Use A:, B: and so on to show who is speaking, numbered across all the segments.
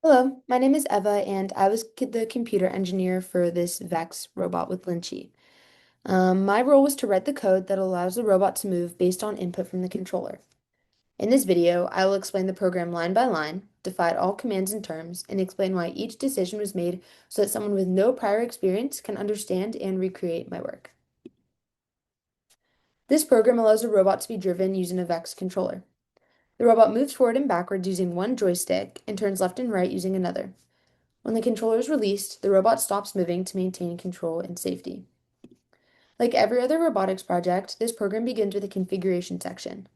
A: Hello, my name is Eva, and I was the computer engineer for this Vex robot with Lynchy. My role was to write the code that allows the robot to move based on input from the controller. In this video, I will explain the program line by line, define all commands and terms, and explain why each decision was made so that someone with no prior experience can understand and recreate my work. This program allows a robot to be driven using a Vex controller. The robot moves forward and backwards using one joystick and turns left and right using another. When the controller is released, the robot stops moving to maintain control and safety. Like every other robotics project, this program begins with a configuration section.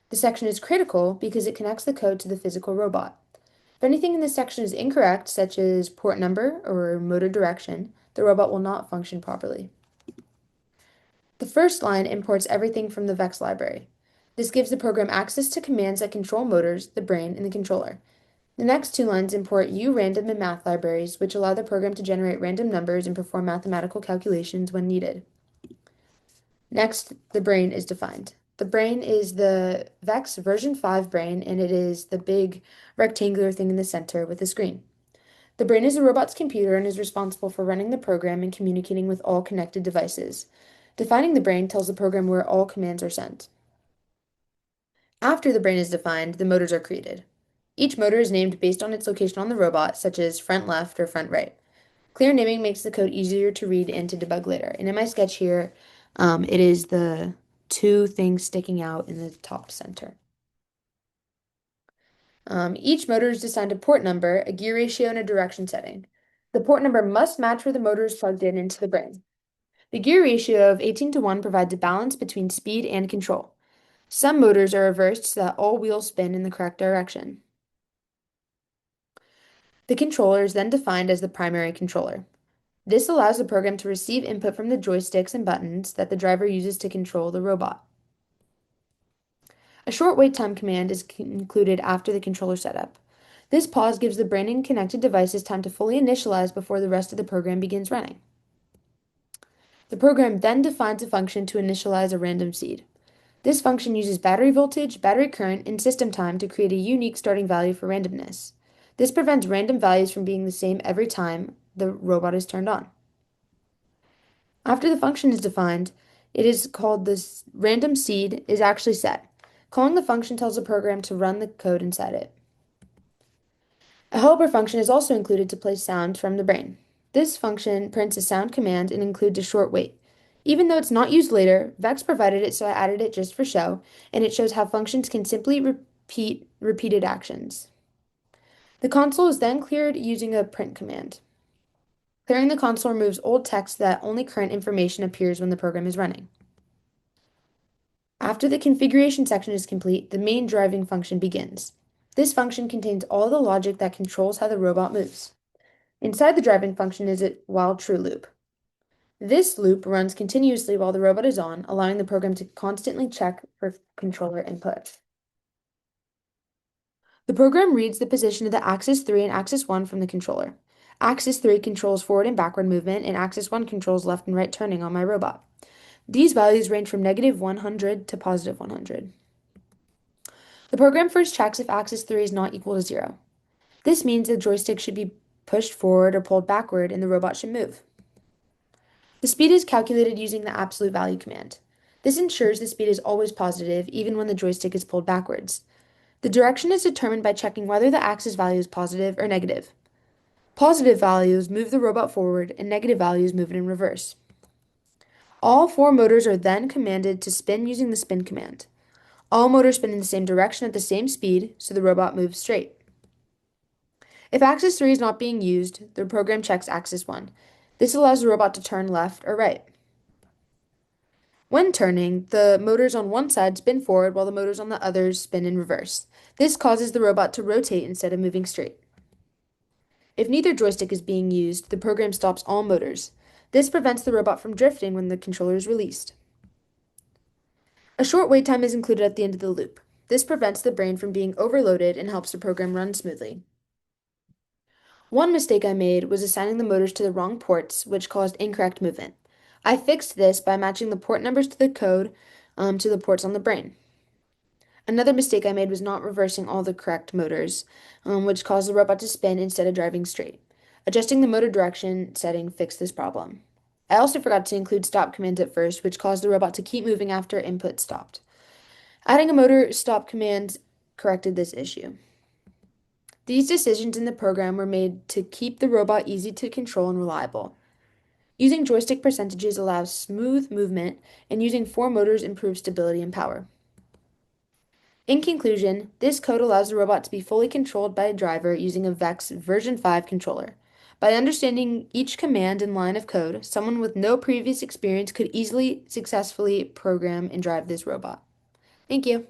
A: The section is critical because it connects the code to the physical robot. If anything in this section is incorrect, such as port number or motor direction, the robot will not function properly. The first line imports everything from the VEX library. This gives the program access to commands that control motors, the brain, and the controller. The next two lines import random and math libraries, which allow the program to generate random numbers and perform mathematical calculations when needed. Next, the brain is defined. The brain is the VEX version 5 brain, and it is the big rectangular thing in the center with a screen. The brain is the robot's computer and is responsible for running the program and communicating with all connected devices. Defining the brain tells the program where all commands are sent. After the brain is defined, the motors are created. Each motor is named based on its location on the robot, such as front left or front right. Clear naming makes the code easier to read and to debug later. And in my sketch here, it is the two things sticking out in the top center. Each motor is assigned a port number, a gear ratio, and a direction setting. The port number must match where the motor is plugged in into the brain. The gear ratio of 18:1 provides a balance between speed and control. Some motors are reversed so that all wheels spin in the correct direction. The controller is then defined as the primary controller. This allows the program to receive input from the joysticks and buttons that the driver uses to control the robot. A short wait time command is included after the controller setup. This pause gives the brain and connected devices time to fully initialize before the rest of the program begins running. The program then defines a function to initialize a random seed. This function uses battery voltage, battery current, and system time to create a unique starting value for randomness. This prevents random values from being the same every time the robot is turned on. After the function is defined, it is called this random seed is actually set. Calling the function tells the program to run the code inside it. A helper function is also included to play sound from the brain. This function prints a sound command and includes a short wait. Even though it's not used later, Vex provided it, so I added it just for show, and it shows how functions can simply repeat repeated actions. The console is then cleared using a print command. Clearing the console removes old text so that only current information appears when the program is running. After the configuration section is complete, the main driving function begins. This function contains all the logic that controls how the robot moves. Inside the driving function is a while true loop. This loop runs continuously while the robot is on, allowing the program to constantly check for controller input. The program reads the position of the axis 3 and axis 1 from the controller. Axis 3 controls forward and backward movement, and axis 1 controls left and right turning on my robot. These values range from -100 to +100. The program first checks if axis 3 is not equal to 0. This means the joystick should be pushed forward or pulled backward and the robot should move. The speed is calculated using the absolute value command. This ensures the speed is always positive even when the joystick is pulled backwards. The direction is determined by checking whether the axis value is positive or negative. Positive values move the robot forward and negative values move it in reverse. All four motors are then commanded to spin using the spin command. All motors spin in the same direction at the same speed, so the robot moves straight. If axis 3 is not being used, the program checks axis 1. This allows the robot to turn left or right. When turning, the motors on one side spin forward while the motors on the others spin in reverse. This causes the robot to rotate instead of moving straight. If neither joystick is being used, the program stops all motors. This prevents the robot from drifting when the controller is released. A short wait time is included at the end of the loop. This prevents the brain from being overloaded and helps the program run smoothly. One mistake I made was assigning the motors to the wrong ports, which caused incorrect movement. I fixed this by matching the port numbers to the code to the ports on the brain. Another mistake I made was not reversing all the correct motors, which caused the robot to spin instead of driving straight. Adjusting the motor direction setting fixed this problem. I also forgot to include stop commands at first, which caused the robot to keep moving after input stopped. Adding a motor stop command corrected this issue. These decisions in the program were made to keep the robot easy to control and reliable. Using joystick percentages allows smooth movement, and using four motors improves stability and power. In conclusion, this code allows the robot to be fully controlled by a driver using a VEX version 5 controller. By understanding each command and line of code, someone with no previous experience could easily successfully program and drive this robot. Thank you.